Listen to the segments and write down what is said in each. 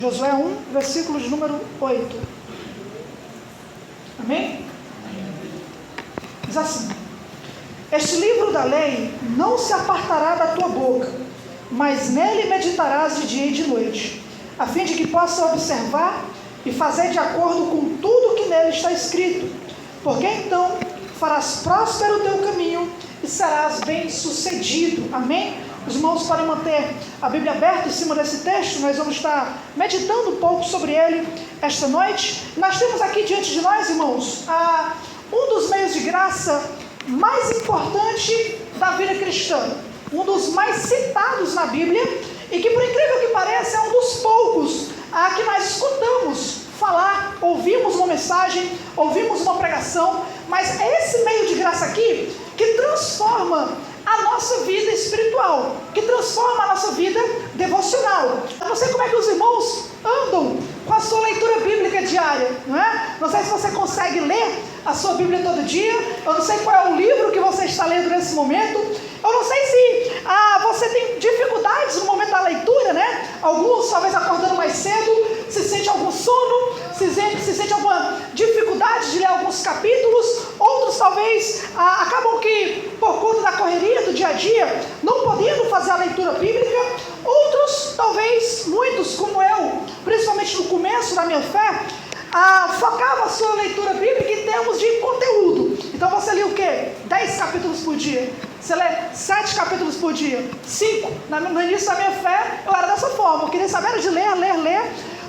Josué 1, versículo de número 8. Amém? Diz assim: este livro da lei não se apartará da tua boca, mas nele meditarás de dia e de noite, a fim de que possa observar e fazer de acordo com tudo que nele está escrito, porque então farás próspero o teu caminho e serás bem sucedido. Amém? Os irmãos podem manter a Bíblia aberta em cima desse texto. Nós vamos estar meditando um pouco sobre ele esta noite. Nós temos aqui diante de nós, irmãos, um dos meios de graça mais importante da vida cristã, um dos mais citados na Bíblia, e que, por incrível que pareça, é um dos poucos que nós escutamos falar, ouvimos uma mensagem, ouvimos uma pregação, mas é esse meio de graça aqui que transforma a nossa vida espiritual, que transforma a nossa vida devocional. Eu não sei como é que os irmãos andam com a sua leitura bíblica diária, não é? Não sei se você consegue ler a sua Bíblia todo dia, eu não sei qual é o livro que você está lendo nesse momento, eu não sei se você tem dificuldades no momento da leitura, né? Alguns talvez acordando mais cedo, se sente algum sono, se sente alguma dificuldade de ler alguns capítulos, outros talvez acabam que, por conta da correria do dia a dia, não podendo fazer a leitura bíblica, outros talvez, muitos como eu, principalmente no começo da minha fé, focava a sua leitura bíblica em termos de conteúdo. Então você lia o quê? 10 capítulos por dia. Você lê 7 capítulos por dia. 5. No início da minha fé, eu era dessa forma. Eu queria saber de ler.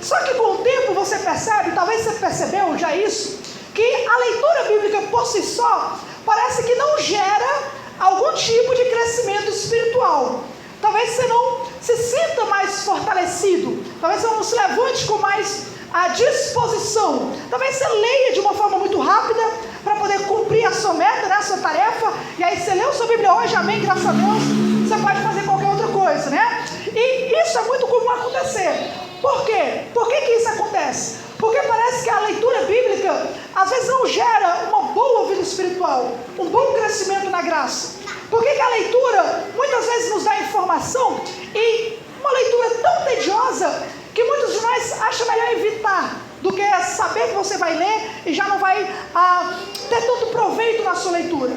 Só que com o tempo você percebe, talvez você percebeu já isso, que a leitura bíblica por si só parece que não gera algum tipo de crescimento espiritual. Talvez você não se sinta mais fortalecido. Talvez você não se levante com mais a disposição. Talvez você leia de uma forma muito rápida para poder cumprir a sua meta, né, a sua tarefa, e aí você leu sua Bíblia hoje, amém, graças a Deus, você pode fazer qualquer outra coisa, né? E isso é muito comum acontecer. Por quê? Por que isso acontece? Porque parece que a leitura bíblica às vezes não gera uma boa vida espiritual, um bom crescimento na graça. Por que a leitura muitas vezes nos dá informação, e uma leitura tão tediosa que muitos de nós acham melhor evitar do que saber que você vai ler e já não vai ter tanto proveito na sua leitura.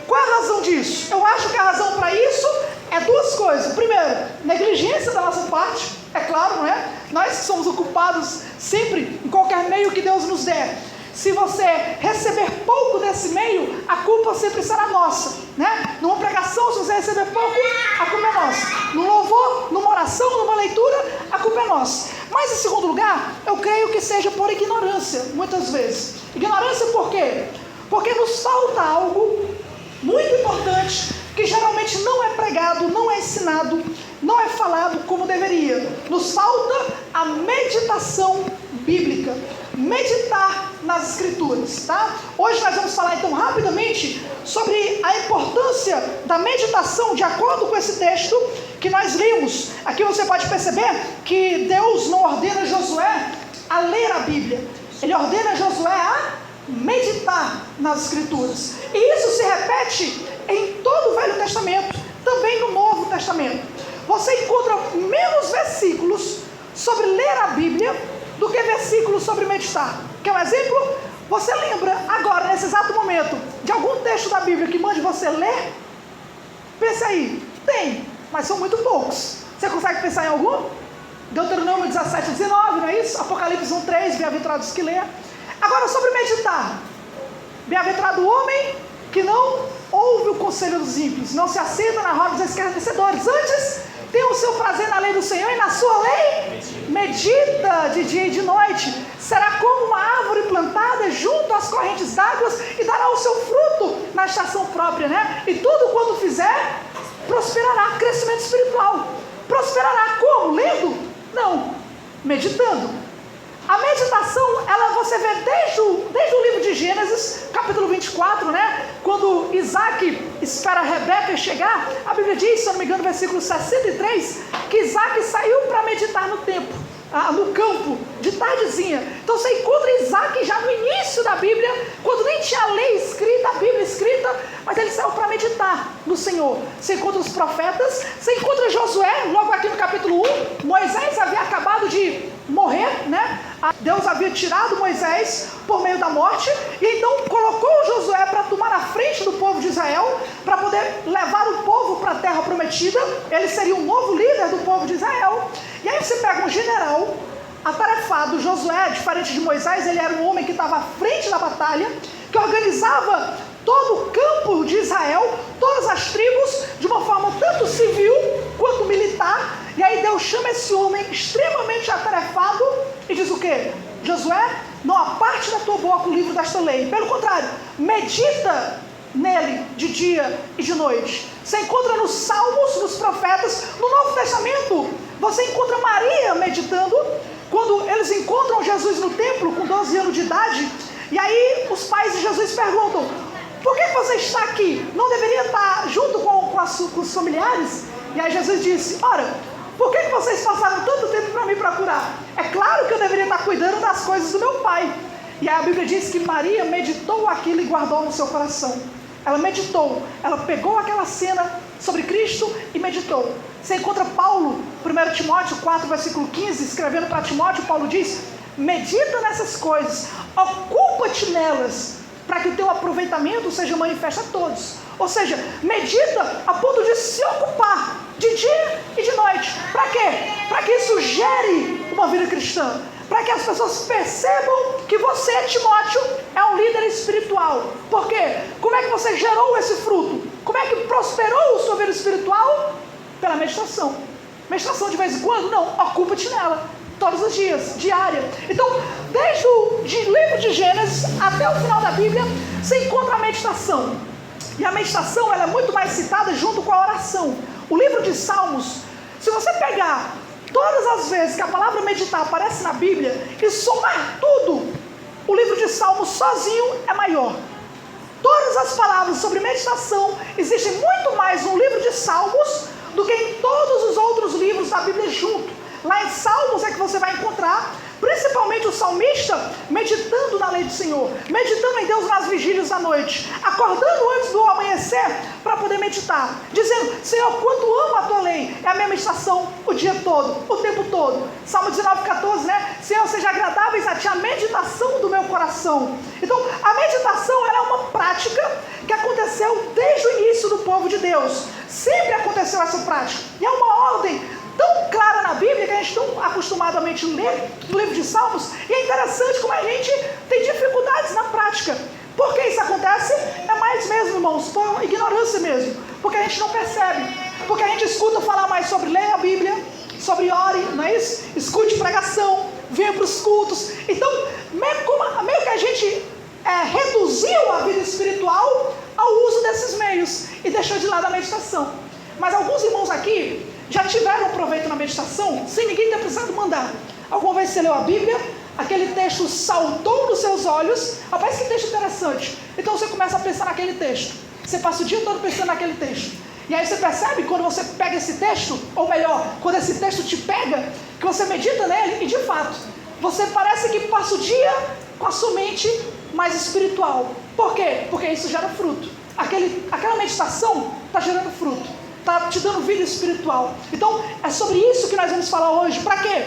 Qual é a razão disso? Eu acho que a razão para isso é duas coisas. Primeiro, negligência da nossa parte, é claro, não é? Nós que somos ocupados sempre em qualquer meio que Deus nos der. Se você receber pouco desse meio, a culpa sempre será nossa, né? Numa pregação, se você receber pouco, a culpa é nossa. No louvor, numa oração, numa leitura, a culpa é nossa. Mas em segundo lugar, eu creio que seja por ignorância, muitas vezes. Ignorância por quê? Porque nos falta algo muito importante, que geralmente não é pregado, não é ensinado, não é falado como deveria. Nos falta a meditação bíblica. Meditar nas Escrituras, tá? Hoje nós vamos falar então rapidamente sobre a importância da meditação de acordo com esse texto que nós lemos. Aqui você pode perceber que Deus não ordena Josué a ler a Bíblia, Ele ordena Josué a meditar nas Escrituras. E isso se repete em todo o Velho Testamento, também no Novo Testamento. Você encontra menos versículos sobre ler a Bíblia do que versículos sobre meditar. Quer um exemplo? Você lembra agora, nesse exato momento, de algum texto da Bíblia que mande você ler? Pense aí. Tem, mas são muito poucos. Você consegue pensar em algum? Deuteronômio 17, 19, não é isso? Apocalipse 1, 3, bem-aventurados que lê. Agora sobre meditar. Bem-aventurado o homem que não ouve o conselho dos ímpios, não se assenta na roda dos escarnecedores. Antes, tem o seu prazer na lei do Senhor, e na sua lei medita de dia e de noite. Será como uma árvore plantada junto às correntes d'água, e dará o seu fruto na estação própria, né? E tudo quanto fizer, prosperará. Crescimento espiritual. Prosperará como? Lendo? Não. Meditando. A meditação, você vê desde o livro de Gênesis, capítulo 24, né? Quando Isaac espera Rebeca chegar, a Bíblia diz, se eu não me engano, no versículo 63, que Isaac saiu para meditar no campo, de tardezinha. Então você encontra Isaac já no início da Bíblia, quando nem tinha a lei escrita, a Bíblia escrita, mas ele saiu para meditar no Senhor. Você encontra os profetas, você encontra Josué, logo aqui no capítulo 1, Moisés havia acabado de morrer Deus havia tirado Moisés por meio da morte, e então colocou Josué para tomar a frente do povo de Israel, para poder levar o povo para a terra prometida. Ele seria o novo líder do povo de Israel. E aí você pega um general atarefado. Josué, diferente de Moisés, ele era um homem que estava à frente da batalha, que organizava todo o campo de Israel, todas as tribos, de uma forma tanto civil quanto militar. E aí Deus chama esse homem extremamente atarefado e diz o quê? Josué, não aparte da tua boca o livro desta lei. Pelo contrário, medita nele de dia e de noite. Você encontra nos Salmos, nos profetas, no Novo Testamento. Você encontra Maria meditando, quando eles encontram Jesus no templo com 12 anos de idade. E aí os pais de Jesus perguntam: por que você está aqui? Não deveria estar junto com os familiares? E aí Jesus disse: ora, por que vocês passaram tanto tempo para me procurar? É claro que eu deveria estar cuidando das coisas do meu pai. E aí a Bíblia diz que Maria meditou aquilo e guardou no seu coração. Ela meditou, ela pegou aquela cena sobre Cristo e meditou. Você encontra Paulo, 1 Timóteo 4, versículo 15, escrevendo para Timóteo, Paulo diz: medita nessas coisas, ocupa-te nelas, para que o teu aproveitamento seja manifesto a todos. Ou seja, medita a ponto de se ocupar de dia e de noite. Para quê? Para que isso gere uma vida cristã, para que as pessoas percebam que você, Timóteo, é um líder espiritual. Por quê? Como é que você gerou esse fruto? Como é que prosperou a sua vida espiritual? Pela meditação. Meditação de vez em quando? Não, ocupa-te nela. Todos os dias, diária. Então, desde o livro de Gênesis até o final da Bíblia, você encontra a meditação. E a meditação, ela é muito mais citada junto com a oração. O livro de Salmos, se você pegar todas as vezes que a palavra meditar aparece na Bíblia e somar tudo, o livro de Salmos sozinho é maior. Todas as palavras sobre meditação existem muito mais no livro de Salmos do que em todos os outros livros da Bíblia junto. Lá em Salmos é que você vai encontrar principalmente o salmista meditando na lei do Senhor, meditando em Deus nas vigílias da noite, acordando antes do amanhecer para poder meditar, dizendo: Senhor, quanto amo a tua lei, é a minha meditação o dia todo, o tempo todo. Salmo 19:14, né? Senhor, seja agradáveis a ti a meditação do meu coração. Então, a meditação, ela é uma prática que aconteceu desde o início do povo de Deus. Sempre aconteceu essa prática, e é uma ordem tão clara na Bíblia que a gente tão acostumadamente lê no livro de Salmos. E é interessante como a gente tem dificuldades na prática. Por que isso acontece? É mais mesmo, irmãos, por ignorância mesmo, porque a gente não percebe, porque a gente escuta falar mais sobre ler a Bíblia, sobre ore, não é isso? Escute pregação, venha para os cultos. Então, meio que a gente reduziu a vida espiritual ao uso desses meios e deixou de lado a meditação. Mas alguns irmãos aqui já tiveram proveito na meditação sem ninguém ter precisado mandar. Alguma vez você leu a Bíblia, aquele texto saltou nos seus olhos: rapaz, que texto interessante. Então você começa a pensar naquele texto, você passa o dia todo pensando naquele texto, e aí você percebe quando você pega esse texto, ou melhor, quando esse texto te pega, que você medita nele e de fato você parece que passa o dia com a sua mente mais espiritual. Por quê? Porque isso gera fruto. Aquela meditação está gerando fruto, está te dando vida espiritual. Então é sobre isso que nós vamos falar hoje. Para quê?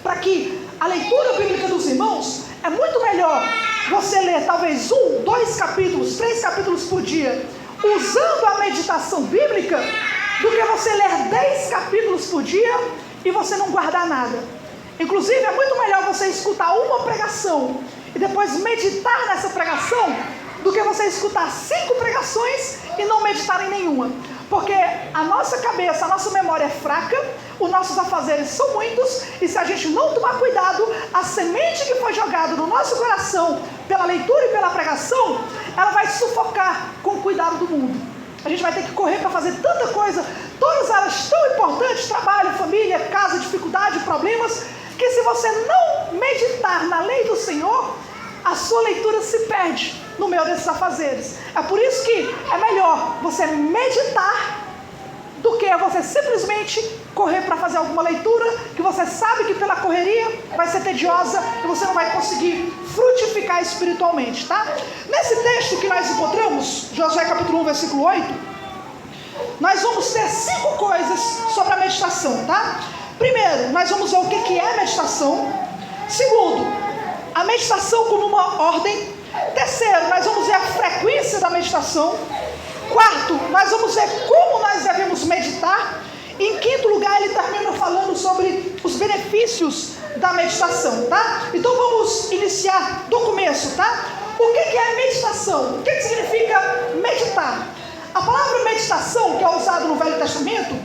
Para que a leitura bíblica dos irmãos, é muito melhor você ler talvez 1, 2 capítulos, 3 capítulos por dia, usando a meditação bíblica, do que você ler 10 capítulos por dia e você não guardar nada. Inclusive é muito melhor você escutar uma pregação e depois meditar nessa pregação, do que você escutar 5 pregações e não meditar em nenhuma. Porque a nossa cabeça, a nossa memória é fraca, os nossos afazeres são muitos, e se a gente não tomar cuidado, a semente que foi jogada no nosso coração pela leitura e pela pregação, ela vai sufocar com o cuidado do mundo. A gente vai ter que correr para fazer tanta coisa, todas elas tão importantes: trabalho, família, casa, dificuldade, problemas, que se você não meditar na lei do Senhor, a sua leitura se perde no meio desses afazeres. É por isso que é melhor você meditar do que você simplesmente correr para fazer alguma leitura que você sabe que pela correria vai ser tediosa e você não vai conseguir frutificar espiritualmente, tá? Nesse texto que nós encontramos, Josué capítulo 1, versículo 8, nós vamos ter 5 coisas sobre a meditação, tá? Primeiro, nós vamos ver o que é meditação. Segundo, a meditação como uma ordem. Terceiro, nós vamos ver a frequência da meditação. Quarto, nós vamos ver como nós devemos meditar. E em quinto lugar, ele termina falando sobre os benefícios da meditação, tá? Então vamos iniciar do começo, tá? O que é meditação? O que significa meditar? A palavra meditação, que é usada no Velho Testamento,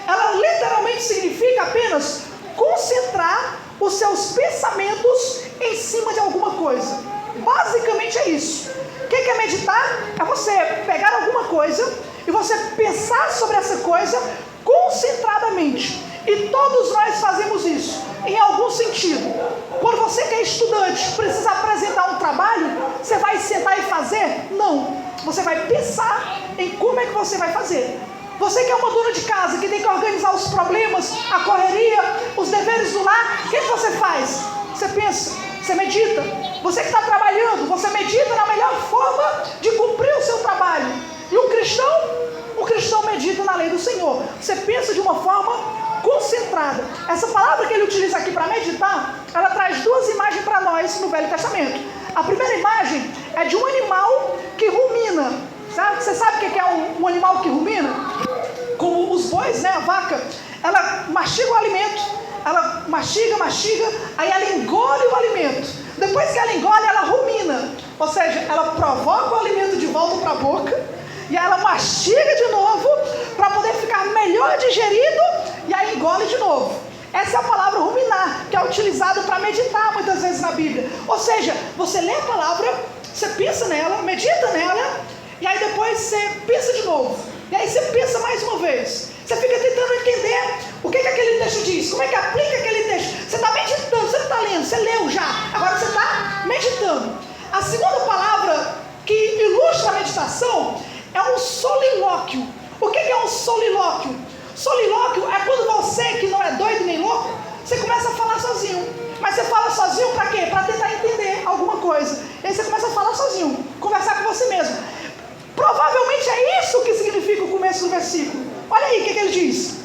ela literalmente significa apenas concentrar os seus pensamentos em cima de alguma coisa. Basicamente é isso. O que é meditar? É você pegar alguma coisa e você pensar sobre essa coisa concentradamente. E todos nós fazemos isso, em algum sentido. Quando você que é estudante precisa apresentar um trabalho, você vai sentar e fazer? Não. Você vai pensar em como é que você vai fazer. Você que é uma dona de casa, que tem que organizar os problemas, a correria, os deveres do lar, o que você faz? Você pensa, você medita. Você que está trabalhando, você medita na melhor forma de cumprir o seu trabalho. E o cristão medita na lei do Senhor. Você pensa de uma forma concentrada. Essa palavra que ele utiliza aqui para meditar, ela traz duas imagens para nós no Velho Testamento. A primeira imagem é de um animal que rumina. Sabe? Você sabe o que é um animal que rumina? Como os bois, né? A vaca, ela mastiga o alimento, ela mastiga, aí ela engole o alimento. Depois que ela engole, ela rumina. Ou seja, ela provoca o alimento de volta para a boca, e ela mastiga de novo para poder ficar melhor digerido, e aí engole de novo. Essa é a palavra ruminar, que é utilizada para meditar muitas vezes na Bíblia. Ou seja, você lê a palavra, você pensa nela, medita nela, e aí depois você pensa de novo. E aí você pensa mais uma vez. Você fica tentando entender o que aquele texto diz, como é que aplica aquele texto. Você está meditando, você não está lendo, você leu já, agora você está meditando. A segunda palavra que ilustra a meditação é um solilóquio. O que é um solilóquio? Solilóquio é quando você, que não é doido nem louco, você começa a falar sozinho. Mas você fala sozinho para quê? Para tentar entender alguma coisa. E aí você começa a falar sozinho, conversar com você mesmo. Provavelmente é isso que significa o começo do versículo. Olha aí o que ele diz.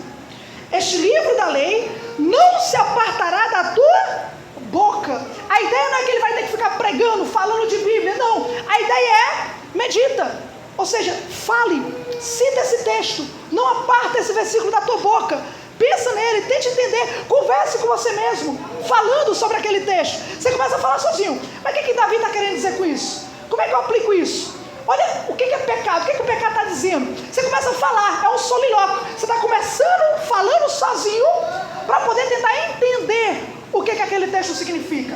Este livro da lei não se apartará da tua boca. A ideia não é que ele vai ter que ficar pregando, falando de Bíblia. Não, a ideia é medita. Ou seja, fale, cita esse texto, não aparta esse versículo da tua boca. Pensa nele, tente entender, converse com você mesmo, falando sobre aquele texto. Você começa a falar sozinho. Mas o que Davi está querendo dizer com isso? Como é que eu aplico isso? Olha, o que é pecado? O que o pecado está dizendo? Você começa a falar, é um solilóquio. Você está começando falando sozinho para poder tentar entender o que aquele texto significa.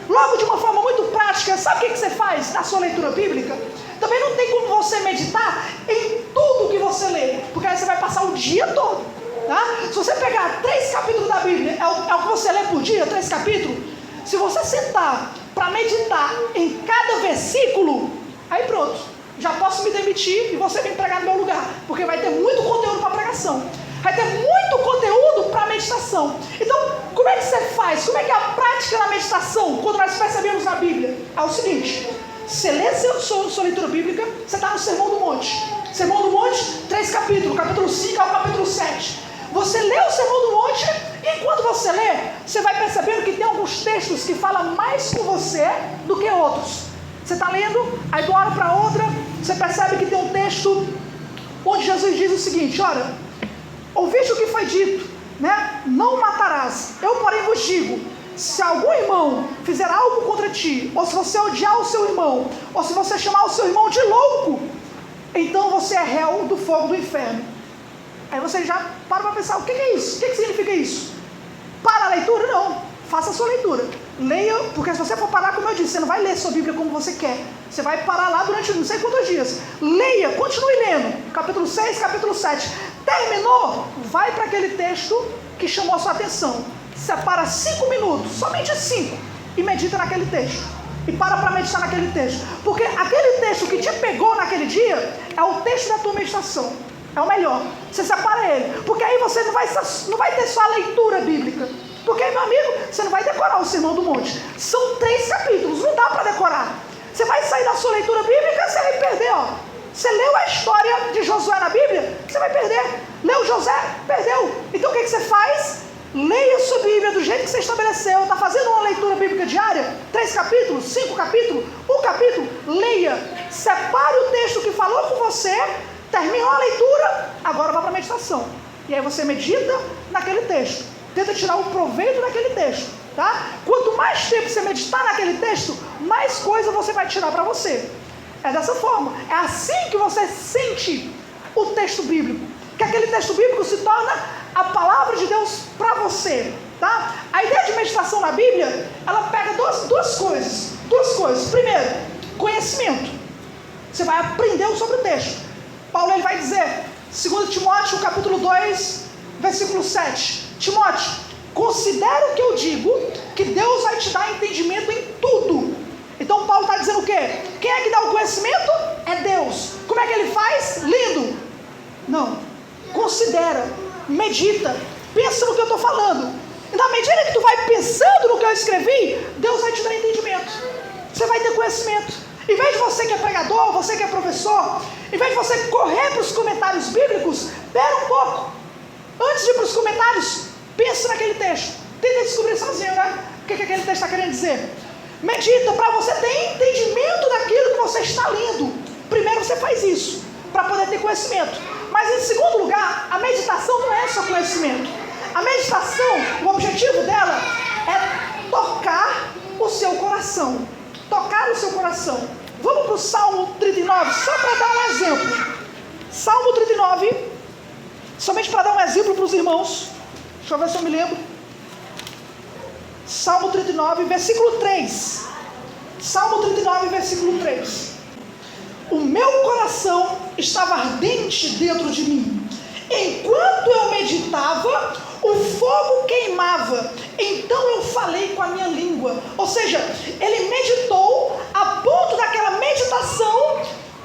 Logo, de uma forma muito prática, sabe o que você faz na sua leitura bíblica? Também não tem como você meditar em tudo que você lê, porque aí você vai passar o dia todo. Tá? Se você pegar 3 capítulos da Bíblia, é o que você lê por dia, 3 capítulos. Se você sentar para meditar em cada versículo, aí pronto, já posso me demitir e você vem pregar no meu lugar, porque vai ter muito conteúdo para pregação, vai ter muito conteúdo para meditação. Então, como é que você faz? Como é que é a prática da meditação quando nós percebemos na Bíblia? É o seguinte: você lê sua leitura bíblica, você está no Sermão do Monte. Sermão do Monte, 3 capítulos, capítulo 5 ao capítulo 7. Você lê o Sermão do Monte, e enquanto você lê, você vai percebendo que tem alguns textos que falam mais com você do que outros. Você está lendo, aí de uma hora para outra, você percebe que tem um texto onde Jesus diz o seguinte: olha, ouviste o que foi dito, né? Não matarás. Eu, porém, vos digo, se algum irmão fizer algo contra ti, ou se você odiar o seu irmão, ou se você chamar o seu irmão de louco, então você é réu do fogo do inferno. Aí você já para pensar, o que é isso? O que significa isso? Para a leitura? Não. Faça a sua leitura. Leia, porque se você for parar, como eu disse, você não vai ler sua Bíblia como você quer. Você vai parar lá durante não sei quantos dias. Leia, continue lendo. Capítulo 6, capítulo 7. Terminou? Vai para aquele texto que chamou a sua atenção. Separa 5 minutos, somente 5, e medita naquele texto. E para meditar naquele texto. Porque aquele texto que te pegou naquele dia é o texto da tua meditação. É o melhor. Você separa ele. Porque aí você não vai ter só a leitura bíblica. Porque, meu amigo, você não vai decorar o Sermão do Monte. São 3 capítulos, não dá para decorar. Você vai sair da sua leitura bíblica, você vai perder, ó. Você leu a história de Josué na Bíblia, você vai perder. Leu José, perdeu. Então o que você faz? Leia a sua Bíblia do jeito que você estabeleceu. Está fazendo uma leitura bíblica diária, 3 capítulos, 5 capítulos, 1 capítulo, leia, separe o texto que falou com você, terminou a leitura, agora vá para a meditação. E aí você medita naquele texto, tenta tirar o proveito daquele texto, tá? Quanto mais tempo você meditar naquele texto, mais coisa você vai tirar para você. É dessa forma, é assim que você sente o texto bíblico, que aquele texto bíblico se torna a palavra de Deus para você, tá? A ideia de meditação na Bíblia, ela pega duas coisas. Primeiro, conhecimento. Você vai aprender sobre o texto. Paulo ele vai dizer, 2 Timóteo capítulo 2, versículo 7, Timóteo, considera o que eu digo, que Deus vai te dar entendimento em tudo. Então Paulo está dizendo o quê? Quem é que dá o conhecimento? É Deus. Como é que ele faz? Lindo. Não. Considera, medita, pensa no que eu estou falando. E na medida que tu vai pensando no que eu escrevi, Deus vai te dar entendimento. Você vai ter conhecimento. Em vez de você que é pregador, você que é professor, em vez de você correr para os comentários bíblicos, pera um pouco. Antes de ir para os comentários, pense naquele texto. Tenta descobrir sozinho, né? O que aquele texto está querendo dizer. Medita para você ter entendimento daquilo que você está lendo. Primeiro você faz isso, para poder ter conhecimento. Mas em segundo lugar, a meditação não é só conhecimento. A meditação, o objetivo dela é tocar o seu coração. Tocar o seu coração. Vamos para o Salmo 39, só para dar um exemplo. Salmo 39, somente para dar um exemplo para os irmãos. Deixa eu ver se eu me lembro. Salmo 39, versículo 3. Salmo 39, versículo 3. O meu coração estava ardente dentro de mim. Enquanto eu meditava, o fogo queimava. Então eu falei com a minha língua. Ou seja, ele meditou a ponto daquela meditação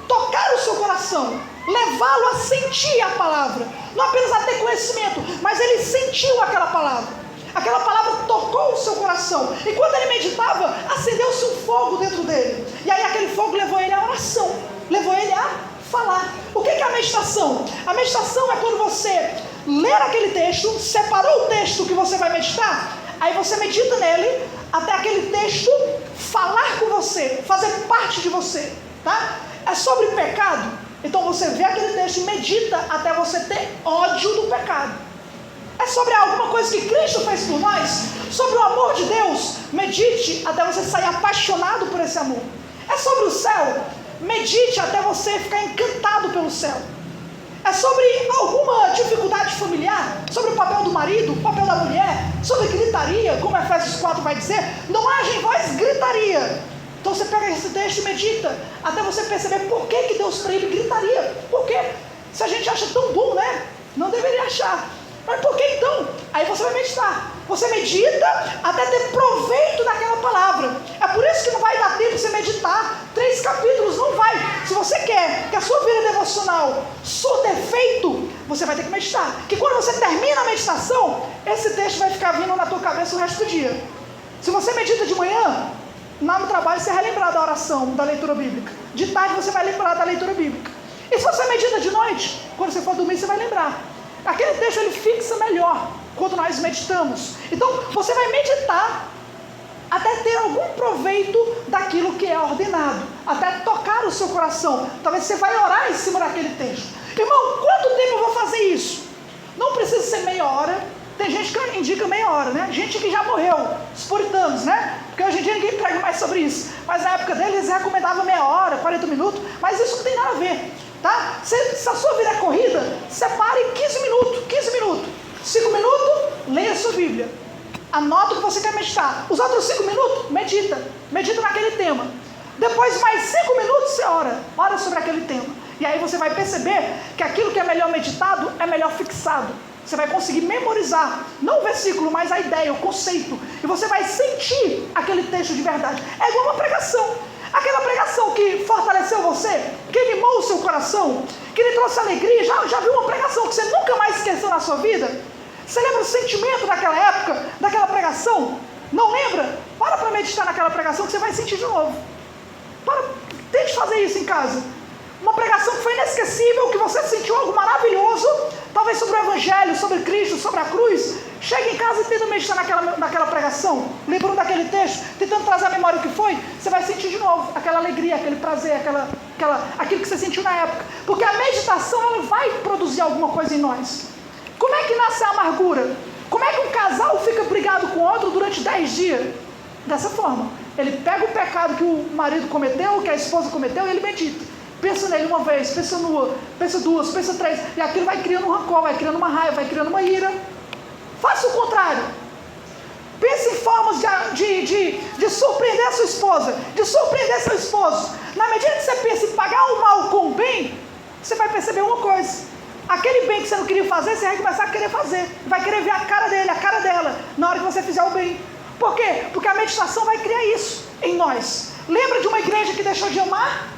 tocar o seu coração, levá-lo a sentir a palavra. Não apenas a ter conhecimento, mas ele sentiu aquela palavra. Aquela palavra tocou o seu coração. E quando ele meditava, acendeu-se um fogo dentro dele. E aí aquele fogo levou ele à oração, levou ele a falar. O que é a meditação? A meditação é quando você ler aquele texto, separou o texto que você vai meditar, aí você medita nele até aquele texto falar com você, fazer parte de você, tá? É sobre pecado, então você vê aquele texto e medita até você ter ódio do pecado. É sobre alguma coisa que Cristo fez por nós, sobre o amor de Deus, medite até você sair apaixonado por esse amor. É sobre o céu, medite até você ficar encantado pelo céu. É sobre alguma dificuldade familiar, sobre o papel do marido, o papel da mulher, sobre gritaria, como Efésios 4 vai dizer, não haja em vós gritaria. Então você pega esse texto e medita, até você perceber por que Deus proíbe gritaria. Por quê? Se a gente acha tão bom, né? Não deveria achar. Mas por que então? Aí você vai meditar. Você medita até ter proveito daquela palavra. É por isso que não vai dar tempo de você meditar 3 capítulos, não vai. Se você quer que a sua vida devocional surta efeito, você vai ter que meditar. Que quando você termina a meditação, esse texto vai ficar vindo na tua cabeça o resto do dia. Se você medita de manhã, lá no trabalho você vai lembrar da oração, da leitura bíblica. De tarde você vai lembrar da leitura bíblica. E se você medita de noite, quando você for dormir você vai lembrar. Aquele texto ele fixa melhor quando nós meditamos. Então você vai meditar até ter algum proveito daquilo que é ordenado, até tocar o seu coração. Talvez você vai orar em cima daquele texto. Irmão, quanto tempo eu vou fazer isso? Não precisa ser meia hora. Tem gente que indica meia hora, né? Gente que já morreu, os puritanos, né? Porque hoje em dia ninguém prega mais sobre isso. Mas na época deles eles recomendavam meia hora, 40 minutos. Mas isso não tem nada a ver. Tá? Se a sua vida é corrida, separe 15 minutos, 5 minutos, leia a sua Bíblia, anota o que você quer meditar, os outros 5 minutos, medita naquele tema, depois mais 5 minutos você ora sobre aquele tema, e aí você vai perceber que aquilo que é melhor meditado é melhor fixado. Você vai conseguir memorizar, não o versículo, mas a ideia, o conceito, e você vai sentir aquele texto de verdade. É igual uma pregação. Aquela pregação que fortaleceu você, que animou o seu coração, que lhe trouxe alegria. Já viu uma pregação que você nunca mais esqueceu na sua vida? Você lembra o sentimento daquela época, daquela pregação? Não lembra? Para meditar naquela pregação que você vai sentir de novo. Tente fazer isso em casa. Uma pregação que foi inesquecível, que você sentiu algo maravilhoso, talvez sobre o Evangelho, sobre Cristo, sobre a cruz. Chega em casa e tenta meditar naquela pregação, lembrando daquele texto, tentando trazer à memória o que foi, você vai sentir de novo aquela alegria, aquele prazer, aquilo que você sentiu na época. Porque a meditação, ela vai produzir alguma coisa em nós. Como é que nasce a amargura? Como é que um casal fica brigado com o outro durante 10 dias? Dessa forma. Ele pega o pecado que o marido cometeu, que a esposa cometeu, e ele medita. Pensa nele uma vez, pensa duas, pensa três, e aquilo vai criando um rancor, vai criando uma raiva, vai criando uma ira. Faça o contrário. Pense em formas de surpreender a sua esposa, de surpreender seu esposo. Na medida que você pensa em pagar o mal com o bem, você vai perceber uma coisa: aquele bem que você não queria fazer, você vai começar a querer fazer. Vai querer ver a cara dele, a cara dela, na hora que você fizer o bem. Por quê? Porque a meditação vai criar isso em nós. Lembra de uma igreja que deixou de amar?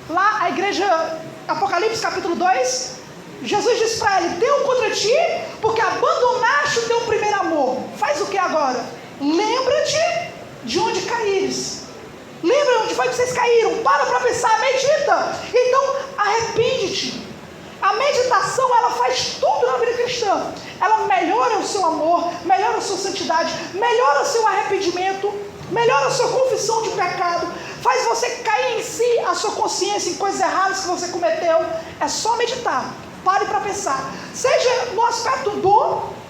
Lá, a igreja, Apocalipse capítulo 2, Jesus diz para ele: tenho contra ti, porque abandonaste o teu primeiro amor. Faz o que agora? Lembra-te de onde caíres. Lembra onde foi que vocês caíram. Para pensar, medita. Então, arrepende-te. A meditação, ela faz tudo na vida cristã. Ela melhora o seu amor, melhora a sua santidade, melhora o seu arrependimento, melhora a sua confissão de pecado, faz você cair em si, a sua consciência, em coisas erradas que você cometeu. É só meditar. Pare para pensar. Seja no aspecto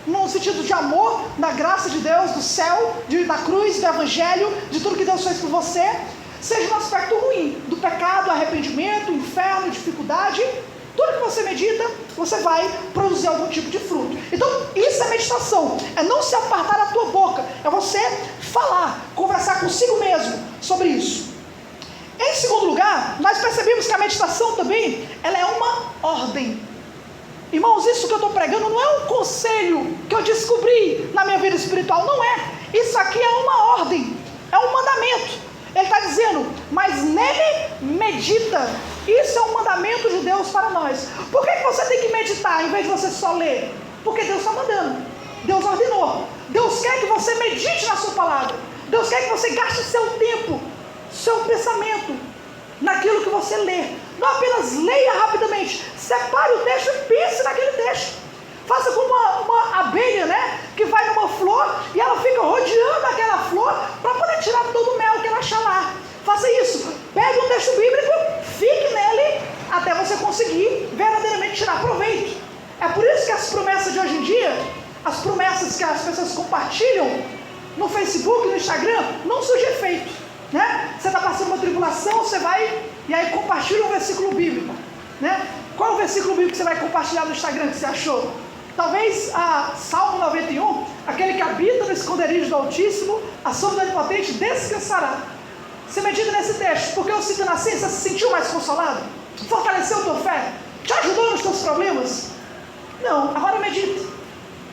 no sentido de amor, da graça de Deus, do céu, da cruz, do evangelho, de tudo que Deus fez por você. Seja no aspecto ruim, do pecado, arrependimento, inferno, dificuldade. Tudo que você medita, você vai produzir algum tipo de fruto. Então, isso é meditação. É não se apartar da tua boca. É você falar, conversar consigo mesmo sobre isso. Em segundo lugar, nós percebemos que a meditação também, ela é uma ordem. Irmãos, isso que eu estou pregando não é um conselho que eu descobri na minha vida espiritual. Não é. Isso aqui é uma ordem. É um mandamento. Ele está dizendo: mas nele medita. Isso é um mandamento de Deus para nós. Por que você tem que meditar em vez de você só ler? Porque Deus está mandando. Deus ordenou. Deus quer que você medite na sua palavra. Deus quer que você gaste seu tempo, seu pensamento naquilo que você lê. Não apenas leia rapidamente. Separe o texto e pense naquele texto. Faça como uma abelha, né? Que vai numa flor e ela fica rodeando aquela flor para poder tirar todo o mel que ela achar lá. Faça isso. Pegue um texto bíblico, fique nele até você conseguir verdadeiramente tirar proveito. É por isso que as promessas de hoje em dia, as promessas que as pessoas compartilham no Facebook, no Instagram, não surge efeito, né? Você está passando uma tribulação, você vai e aí compartilha um versículo bíblico, né? Qual é o versículo bíblico que você vai compartilhar no Instagram que você achou? Talvez Salmo 91, aquele que habita no esconderijo do Altíssimo, a sombra do Onipotente descansará. Você medita nesse texto, porque eu citando assim, você se sentiu mais consolado? Fortaleceu a tua fé? Te ajudou nos teus problemas? Não, agora medita.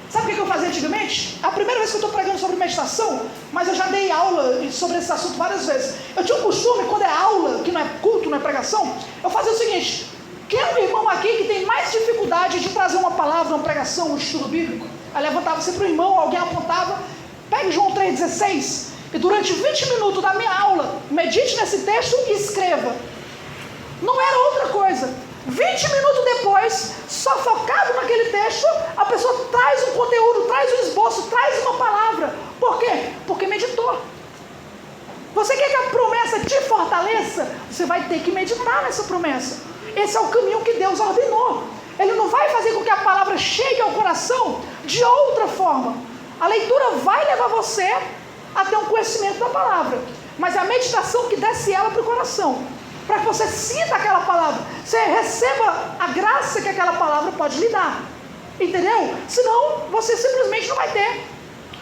Sabe o que eu fazia antigamente? É a primeira vez que eu estou pregando sobre meditação, mas eu já dei aula sobre esse assunto várias vezes. Eu tinha um costume, quando é aula, que não é culto, não é pregação, eu fazia o seguinte: quem é um irmão aqui que tem mais dificuldade de trazer uma palavra, uma pregação, um estudo bíblico? Aí levantava sempre o irmão, alguém apontava, pegue João 3,16, e durante 20 minutos da minha aula, medite nesse texto e escreva. Não era outra coisa. 20 minutos depois, só focado naquele texto, a pessoa traz um conteúdo, traz um esboço, traz uma palavra. Por quê? Porque meditou. Você quer que a promessa te fortaleça? Você vai ter que meditar nessa promessa. Esse é o caminho que Deus ordenou. Ele não vai fazer com que a palavra chegue ao coração de outra forma. A leitura vai levar você a ter um conhecimento da palavra, mas é a meditação que desce ela para o coração, para que você sinta aquela palavra, você receba a graça que aquela palavra pode lhe dar, entendeu? Senão você simplesmente não vai ter.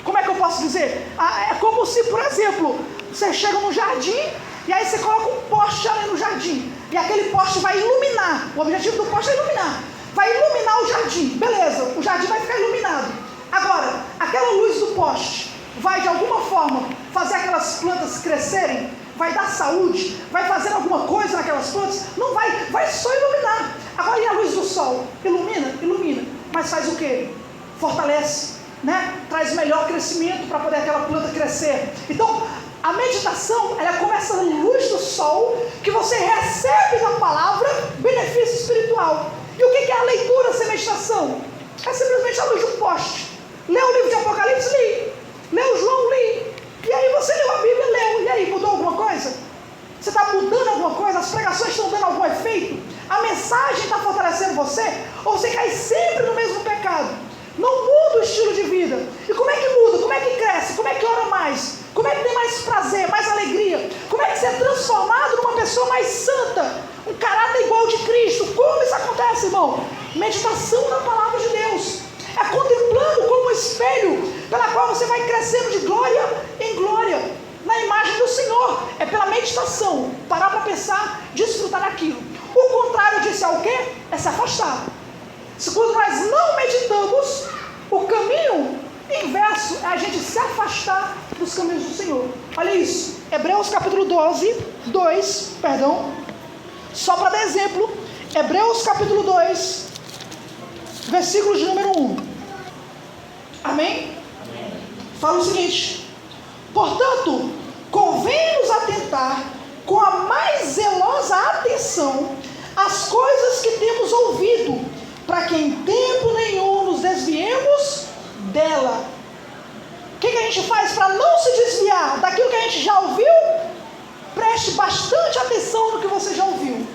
Como é que eu posso dizer? É como se, por exemplo, você chega no jardim e aí você coloca um poste ali no jardim, e aquele poste vai iluminar. O objetivo do poste é iluminar. Vai iluminar o jardim, beleza, o jardim vai ficar iluminado. Agora, aquela luz do poste vai de alguma forma fazer aquelas plantas crescerem? Vai dar saúde? Vai fazer alguma coisa naquelas plantas? Não vai, vai só iluminar. Agora, e a luz do sol? Ilumina? Ilumina. Mas faz o quê? Fortalece, né? Traz melhor crescimento para poder aquela planta crescer. Então, a meditação, ela começa na luz do sol, que você recebe da palavra benefício espiritual. E o que é a leitura sem meditação? É simplesmente a luz de um poste. Leu o livro de Apocalipse? Li. Leu João? Li. E aí você leu a Bíblia? Leu. E aí, mudou alguma coisa? Você está mudando alguma coisa? As pregações estão dando algum efeito? A mensagem está fortalecendo você? Ou você cai sempre no mesmo pecado? Não muda o estilo de vida. E como é que muda? Como é que cresce? Como é que ora mais? Como é que tem mais prazer, mais alegria? Como é que você é transformado numa pessoa mais santa? Um caráter igual de Cristo? Como isso acontece, irmão? Meditação na palavra de Deus. É contemplando como um espelho, pela qual você vai crescendo de glória em glória, na imagem do Senhor. É pela meditação, parar para pensar, desfrutar daquilo. O contrário disso é o quê? É se afastar. Se quando nós não meditamos, o caminho inverso é a gente se afastar dos caminhos do Senhor. Olha isso, Hebreus capítulo 2, só para dar exemplo, Hebreus capítulo 2, versículo de número 1. Amém? Fala o seguinte: portanto, convém-nos atentar com a mais zelosa atenção às coisas que temos ouvido, para que em tempo nenhum nos desviemos dela. O que a gente faz para não se desviar daquilo que a gente já ouviu? Preste bastante atenção no que você já ouviu.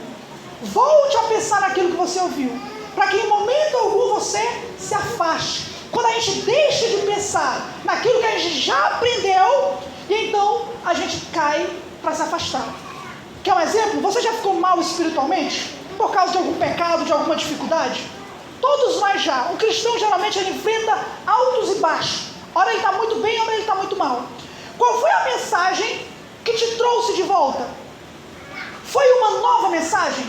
Volte a pensar naquilo que você ouviu, para que em momento algum você se afaste. Quando a gente deixa de pensar naquilo que a gente já aprendeu, e então a gente cai para se afastar. Quer um exemplo? Você já ficou mal espiritualmente? Por causa de algum pecado, de alguma dificuldade? Todos nós já. Um cristão geralmente ele enfrenta altos e baixos. Ora ele está muito bem, ora ele está muito mal. Qual foi a mensagem que te trouxe de volta? Foi uma nova mensagem?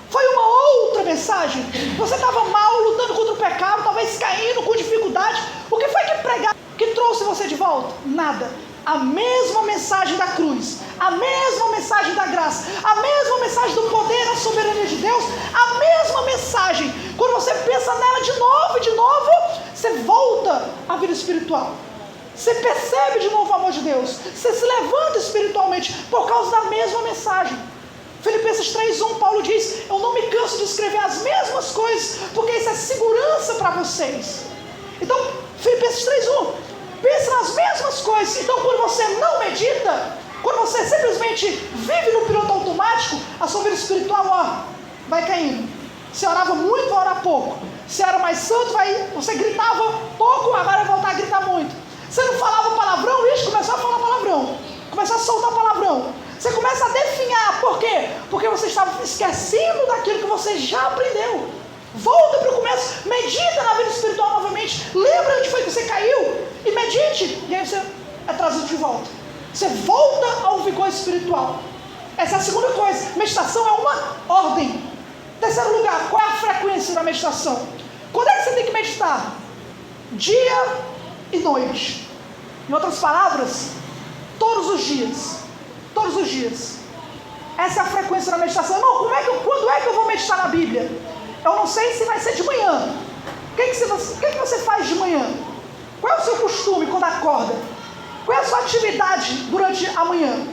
Foi uma outra mensagem? Você estava mal, lutando contra o pecado, talvez caindo com dificuldade. O que foi que pregaram que trouxe você de volta? Nada. A mesma mensagem da cruz, a mesma mensagem da graça, a mesma mensagem do poder, da soberania de Deus, a mesma mensagem. Quando você pensa nela de novo, você volta à vida espiritual. Você percebe de novo o amor de Deus. Você se levanta espiritualmente por causa da mesma mensagem. Filipenses 3:1, Paulo diz: eu não me canso de escrever as mesmas coisas, porque isso é segurança para vocês. Então, Filipenses 3:1, pensa nas mesmas coisas. Então, quando você não medita, quando você simplesmente vive no piloto automático, a sua vida espiritual vai caindo. Você orava muito, vai orar pouco. Você era mais santo, você gritava pouco, agora vai voltar a gritar muito. Você não falava palavrão, começou a falar palavrão. Começou a soltar palavrão. Você começa a definhar. Por quê? Porque você estava esquecendo daquilo que você já aprendeu. Volta para o começo, medita na vida espiritual novamente. Lembra onde foi que você caiu e medite. E aí você é trazido de volta. Você volta ao vigor espiritual. Essa é a segunda coisa. Meditação é uma ordem. Terceiro lugar, qual é a frequência da meditação? Quando é que você tem que meditar? Dia e noite. Em outras palavras, todos os dias. Todos os dias. Essa é a frequência da meditação. Não, quando é que eu vou meditar na Bíblia? Eu não sei se vai ser de manhã. O que você faz de manhã? Qual é o seu costume quando acorda? Qual é a sua atividade durante a manhã?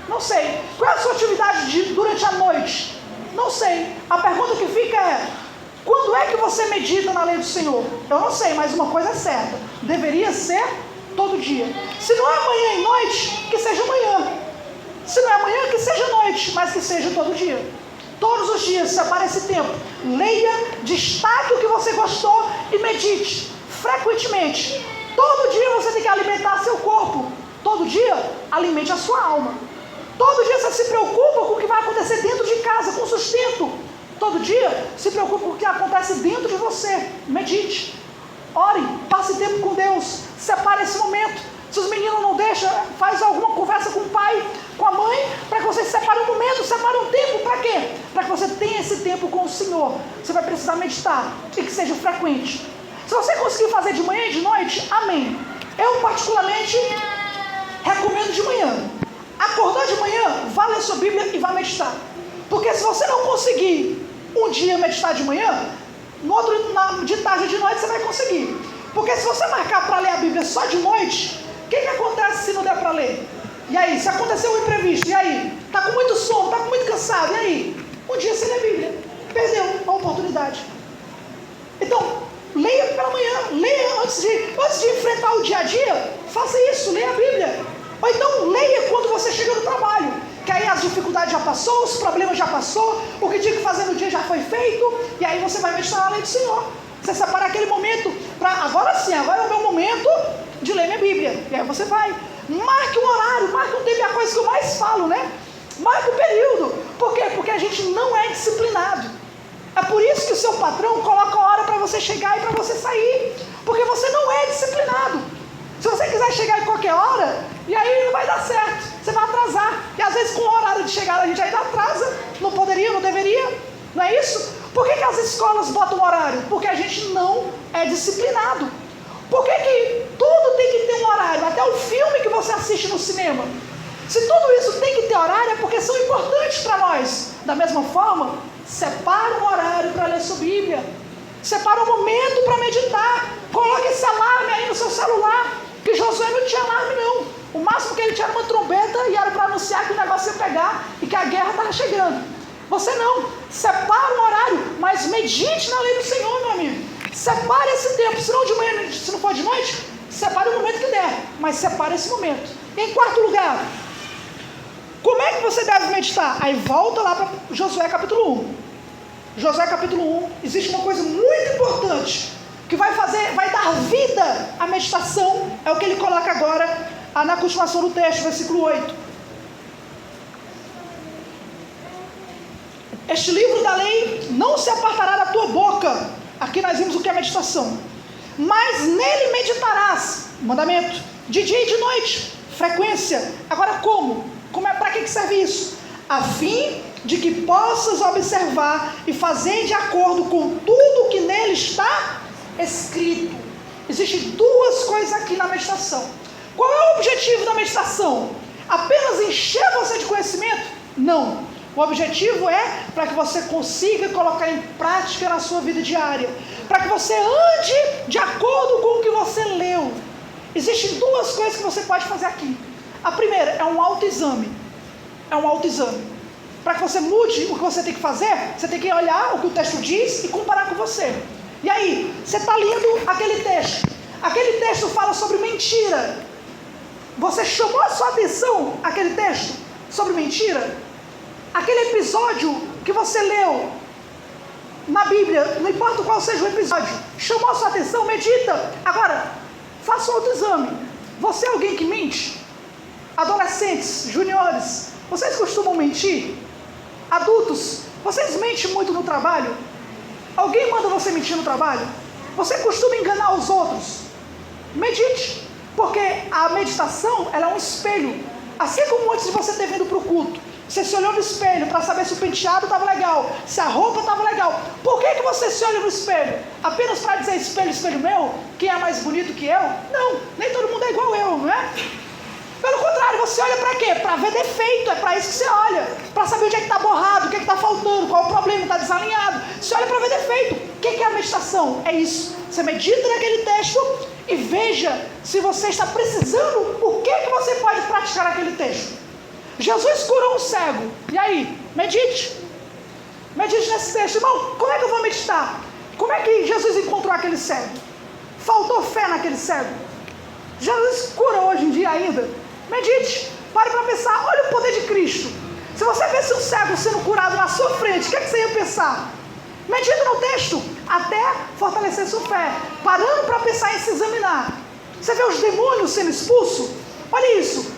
Não sei. Qual é a sua atividade durante a noite? Não sei. A pergunta que fica é: quando é que você medita na lei do Senhor? Eu não sei, mas uma coisa é certa: deveria ser todo dia. Se não é manhã e noite, que seja manhã. Se não é amanhã, que seja noite, mas que seja todo dia. Todos os dias, separe esse tempo. Leia, destaque o que você gostou e medite frequentemente. Todo dia você tem que alimentar seu corpo. Todo dia, alimente a sua alma. Todo dia você se preocupa com o que vai acontecer dentro de casa, com sustento. Todo dia se preocupa com o que acontece dentro de você. Medite. Ore, passe tempo com Deus. Separe esse momento. Se os meninos não deixam, faz alguma conversa com o pai, com a mãe, para que você separe um momento, separe um tempo. Para quê? Para que você tenha esse tempo com o Senhor. Você vai precisar meditar e que seja frequente. Se você conseguir fazer de manhã e de noite, amém. Eu particularmente recomendo de manhã. Acordar de manhã, vá ler sua Bíblia e vá meditar. Porque se você não conseguir um dia meditar de manhã, no outro, de tarde e de noite você vai conseguir. Porque se você marcar para ler a Bíblia só de noite, o que acontece se não der para ler? E aí, se aconteceu um imprevisto, e aí? Está com muito sono, está com muito cansado, e aí? Um dia você lê a Bíblia, perdeu a oportunidade. Então, leia pela manhã, leia antes de enfrentar o dia a dia, faça isso, leia a Bíblia. Ou então leia quando você chega no trabalho, que aí as dificuldades já passou, os problemas já passou, o que tinha que fazer no dia já foi feito, e aí você vai meditar na lei do Senhor. Você separar aquele momento para, agora sim, agora é o meu momento de ler minha Bíblia. E aí você vai, marque um horário, marque um tempo, é a coisa que eu mais falo, né? Marque um período. Por quê? Porque a gente não é disciplinado. É por isso que o seu patrão coloca a hora para você chegar e para você sair, porque você não é disciplinado. Se você quiser chegar em qualquer hora, e aí não vai dar certo, você vai atrasar. E às vezes com o horário de chegada a gente ainda atrasa, não poderia, não deveria, não é isso? Por que as escolas botam horário? Porque a gente não é disciplinado. Por que tudo tem que ter um horário? Até o filme que você assiste no cinema. Se tudo isso tem que ter horário, é porque são importantes para nós. Da mesma forma, separa um horário para ler sua Bíblia. Separa um momento para meditar. Coloque esse alarme aí no seu celular. Que Josué não tinha alarme não. O máximo que ele tinha era uma trombeta e era para anunciar que o negócio ia pegar e que a guerra estava chegando. Você não. Separa um horário, mas medite na lei do Senhor, meu amigo. Separe esse tempo. Se não de manhã, se não for de noite, separe o momento que der. Mas separe esse momento. Em quarto lugar, como é que você deve meditar? Aí volta lá para Josué capítulo 1. Josué capítulo 1, existe uma coisa muito importante que vai dar vida à meditação. É o que ele coloca agora na continuação do texto, versículo 8. Este livro da lei não se apartará da tua boca. Aqui nós vimos o que é meditação. Mas nele meditarás, mandamento, de dia e de noite, frequência. Agora como? Para que serve isso? A fim de que possas observar e fazer de acordo com tudo que nele está escrito. Existem duas coisas aqui na meditação. Qual é o objetivo da meditação? Apenas encher você de conhecimento? Não. O objetivo é para que você consiga colocar em prática na sua vida diária. Para que você ande de acordo com o que você leu. Existem duas coisas que você pode fazer aqui. A primeira é um autoexame. É um autoexame. Para que você mude o que você tem que fazer, você tem que olhar o que o texto diz e comparar com você. E aí, você está lendo aquele texto. Aquele texto fala sobre mentira. Você chamou a sua atenção aquele texto sobre mentira? Aquele episódio que você leu na Bíblia, não importa qual seja o episódio, chamou a sua atenção, medita. Agora, faça um autoexame. Você é alguém que mente? Adolescentes, juniores, vocês costumam mentir? Adultos, vocês mentem muito no trabalho? Alguém manda você mentir no trabalho? Você costuma enganar os outros? Medite, porque a meditação ela é um espelho. Assim como antes de você ter vindo para o culto, você se olhou no espelho para saber se o penteado estava legal, se a roupa estava legal. Por que você se olha no espelho? Apenas para dizer espelho, espelho meu? Quem é mais bonito que eu? Não, nem todo mundo é igual eu, não é? Pelo contrário, você olha para quê? Para ver defeito, é para isso que você olha. Para saber onde é que está borrado, o que é que está faltando, qual é o problema, está desalinhado. Você olha para ver defeito. O que é a meditação? É isso. Você medita naquele texto e veja se você está precisando, o que você pode praticar naquele texto. Jesus curou um cego. E aí? Medite. Medite nesse texto. Irmão, como é que eu vou meditar? Como é que Jesus encontrou aquele cego? Faltou fé naquele cego? Jesus cura hoje em dia ainda. Medite. Pare para pensar. Olha o poder de Cristo. Se você visse um cego sendo curado na sua frente, o que é que você ia pensar? Medita no texto até fortalecer sua fé. Parando para pensar em se examinar. Você vê os demônios sendo expulsos? Olha isso.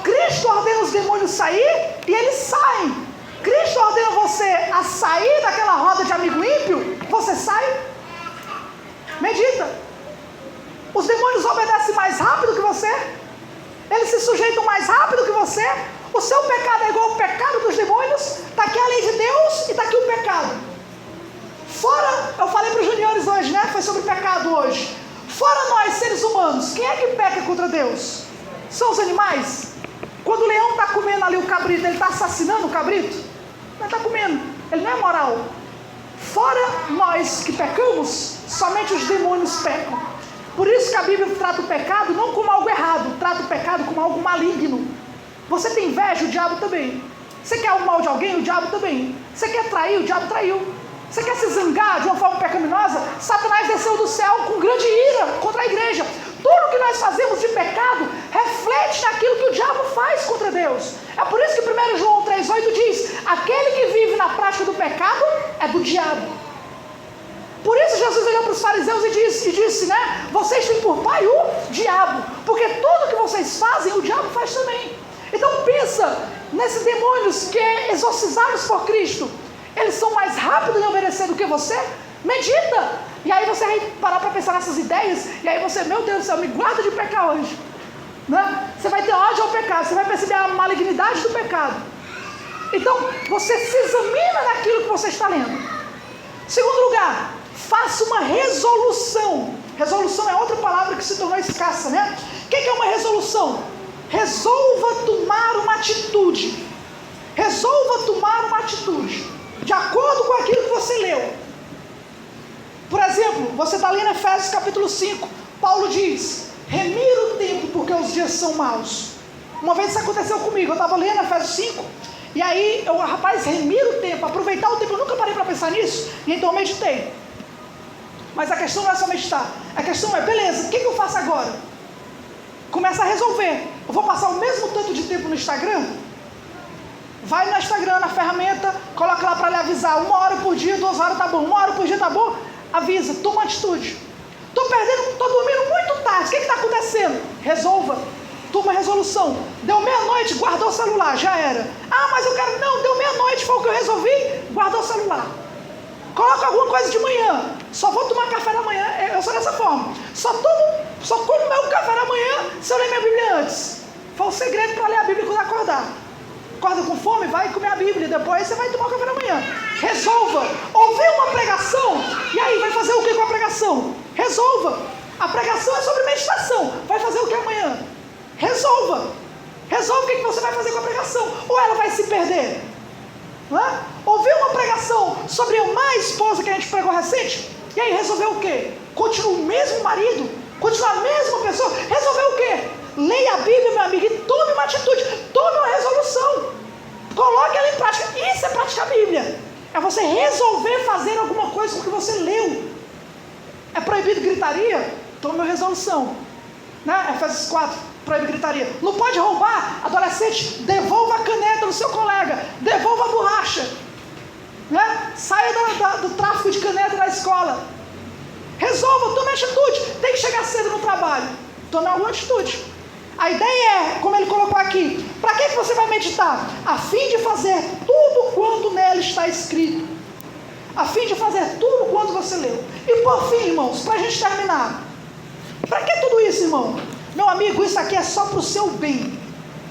Cristo ordena os demônios sair e eles saem. Cristo ordena você a sair daquela roda de amigo ímpio. Você sai. Medita. Os demônios obedecem mais rápido que você. Eles se sujeitam mais rápido que você. O seu pecado é igual ao pecado dos demônios. Está aqui a lei de Deus e está aqui o pecado. Fora, eu falei para os juniores hoje, né? Foi sobre pecado hoje. Fora nós, seres humanos, quem é que peca contra Deus? São os animais? Quando o leão está comendo ali o cabrito, ele está assassinando o cabrito? Ele está comendo, ele não é moral. Fora nós que pecamos, somente os demônios pecam. Por isso que a Bíblia trata o pecado não como algo errado, trata o pecado como algo maligno. Você tem inveja, o diabo também. Você quer o mal de alguém, o diabo também. Você quer trair, o diabo traiu. Você quer se zangar de uma forma pecaminosa? Satanás desceu do céu com grande ira contra a igreja. Tudo que nós fazemos de pecado reflete naquilo que o diabo faz contra Deus. É por isso que 1 João 3,8 diz: aquele que vive na prática do pecado é do diabo. Por isso Jesus olhou para os fariseus e disse, né? Vocês têm por pai o diabo, porque tudo que vocês fazem, o diabo faz também. Então pensa nesses demônios que exorcizados por Cristo. Eles são mais rápidos em obedecer do que você? Medita! E aí você vai parar para pensar nessas ideias, e aí você, meu Deus do céu, me guarda de pecar hoje. Né? Você vai ter ódio ao pecado, você vai perceber a malignidade do pecado. Então, você se examina naquilo que você está lendo. Segundo lugar, faça uma resolução. Resolução é outra palavra que se tornou escassa, né? O que é uma resolução? Resolva tomar uma atitude. Resolva tomar uma atitude de acordo com aquilo que você leu. Por exemplo, você está lendo Efésios capítulo 5. Paulo diz: remira o tempo porque os dias são maus. Uma vez isso aconteceu comigo. Eu estava lendo Efésios 5. E aí, remira o tempo, aproveitar o tempo. Eu nunca parei para pensar nisso. E então eu meditei. Mas a questão não é só meditar. A questão é, beleza, o que eu faço agora? Começa a resolver. Eu vou passar o mesmo tanto de tempo no Instagram? Vai no Instagram, na ferramenta, coloca lá para lhe avisar. 1 hora por dia, 2 horas tá bom. 1 hora por dia tá bom? Avisa, toma atitude. Estou dormindo muito tarde. O que está acontecendo? Resolva. Toma resolução. Deu meia-noite, guardou o celular, já era. Ah, mas eu quero... Não, deu meia-noite, foi o que eu resolvi, guardou o celular. Coloca alguma coisa de manhã. Só vou tomar café da manhã. Eu sou dessa forma. Só como meu café da manhã se eu ler minha Bíblia antes. Foi o segredo para ler a Bíblia quando acordar. Acorda com fome, vai comer a Bíblia. Depois você vai tomar o café da manhã. Resolva. Ouvir uma pregação. E aí, vai fazer o que com a pregação? Resolva. A pregação é sobre meditação. Vai fazer o que amanhã? Resolva. Resolva o que você vai fazer com a pregação. Ou ela vai se perder. Ouvir uma pregação sobre a esposa que a gente pregou recente. E aí, resolveu o quê? Continua o mesmo marido? Continua a mesma pessoa? Resolveu o quê? Leia a Bíblia, meu amigo, e tome uma atitude. Tome uma resolução. Coloque ela em prática. Isso é praticar a Bíblia. É você resolver fazer alguma coisa com o que você leu. É proibido gritaria? Tome uma resolução. Né? Efésios 4, proíbe gritaria. Não pode roubar? Adolescente, devolva a caneta do seu colega. Devolva a borracha. Né? Saia do tráfico de caneta na escola. Resolva, tome atitude. Tem que chegar cedo no trabalho. Tome alguma atitude. A ideia é, como ele colocou aqui, para que você vai meditar? A fim de fazer tudo quanto nele está escrito. A fim de fazer tudo quanto você leu. E por fim, irmãos, para a gente terminar. Para que tudo isso, irmão? Meu amigo, isso aqui é só para o seu bem.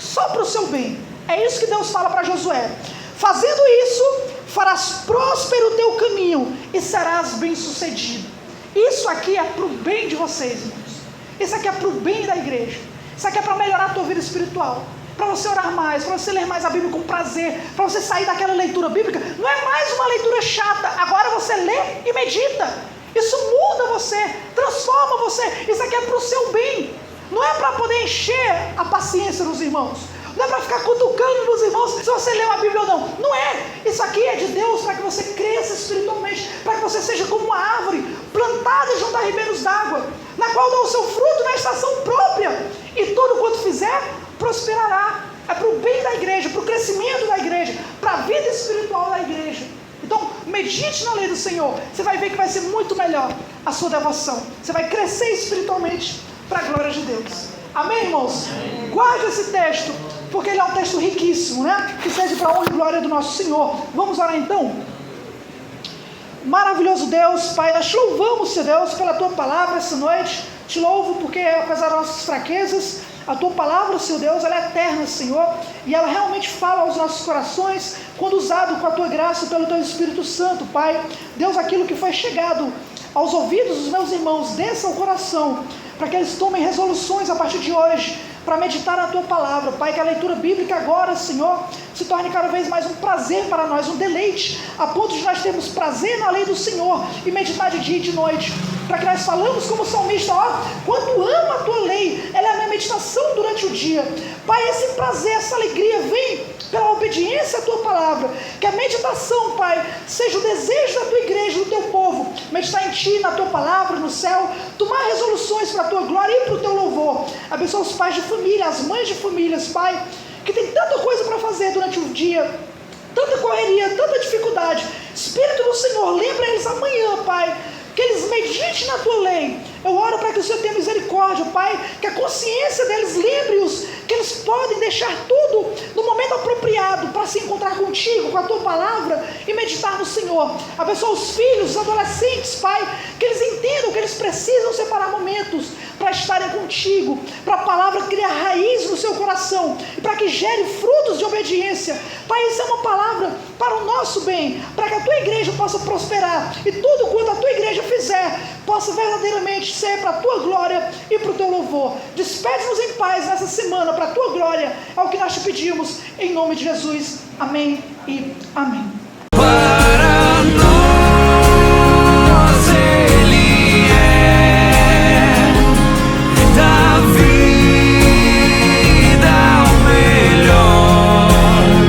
Só para o seu bem. É isso que Deus fala para Josué. Fazendo isso, farás próspero o teu caminho e serás bem-sucedido. Isso aqui é para o bem de vocês, irmãos. Isso aqui é para o bem da igreja. Isso aqui é para melhorar a tua vida espiritual. Para você orar mais, para você ler mais a Bíblia com prazer, para você sair daquela leitura bíblica. Não é mais uma leitura chata. Agora você lê e medita. Isso muda você, transforma você. Isso aqui é para o seu bem. Não é para poder encher a paciência dos irmãos. Não é para ficar cutucando nos irmãos se você leu a Bíblia ou não. Não é. Isso aqui é de Deus para que você cresça espiritualmente, para que você seja como uma árvore plantada junto a ribeiros d'água, na qual dá o seu fruto na estação própria. E tudo quanto fizer, prosperará. É para o bem da igreja, para o crescimento da igreja, para a vida espiritual da igreja. Então, medite na lei do Senhor. Você vai ver que vai ser muito melhor a sua devoção. Você vai crescer espiritualmente para a glória de Deus. Amém, irmãos? Amém. Guarde esse texto, porque ele é um texto riquíssimo, né? Que seja para a honra e glória do nosso Senhor. Vamos orar então? Maravilhoso Deus, Pai, nós te louvamos, Senhor Deus, pela Tua palavra essa noite. Te louvo porque, apesar das nossas fraquezas, a Tua palavra, Senhor Deus, ela é eterna, Senhor, e ela realmente fala aos nossos corações, quando usado com a Tua graça, pelo Teu Espírito Santo, Pai. Deus, aquilo que foi chegado aos ouvidos dos meus irmãos, desça ao coração, para que eles tomem resoluções a partir de hoje, para meditar na Tua palavra, Pai, que a leitura bíblica agora, Senhor, se torne cada vez mais um prazer para nós, um deleite, a ponto de nós termos prazer na lei do Senhor e meditar de dia e de noite, para que nós falamos como salmista, ó, quanto amo a tua lei, ela é a minha meditação durante o dia. Pai, esse prazer, essa alegria vem pela obediência à tua palavra, que a meditação, Pai, seja o desejo da tua igreja, do teu povo, meditar em ti, na tua palavra, no céu, tomar resoluções para a tua glória e para o teu louvor. Abençoa os pais de família, as mães de famílias, Pai, que tem tanta coisa para fazer durante o dia, tanta correria, tanta dificuldade. Espírito do Senhor, lembra eles amanhã, Pai, que eles meditem na tua lei. Eu oro para que o Senhor tenha misericórdia, Pai, que a consciência deles lembre-os que eles podem deixar tudo no momento apropriado para se encontrar contigo, com a tua palavra e meditar no Senhor. Abençoa os filhos, os adolescentes, Pai, que eles entendam que eles precisam separar momentos para estarem contigo, para a palavra criar raiz no seu coração e para que gere frutos de obediência. Pai, isso é uma palavra para o nosso bem, para que a tua igreja possa prosperar e tudo quanto a tua igreja fizer possa verdadeiramente ser para a tua glória e para o teu louvor. Despede-nos em paz nessa semana para a tua glória, é o que nós te pedimos, em nome de Jesus. Amém e amém.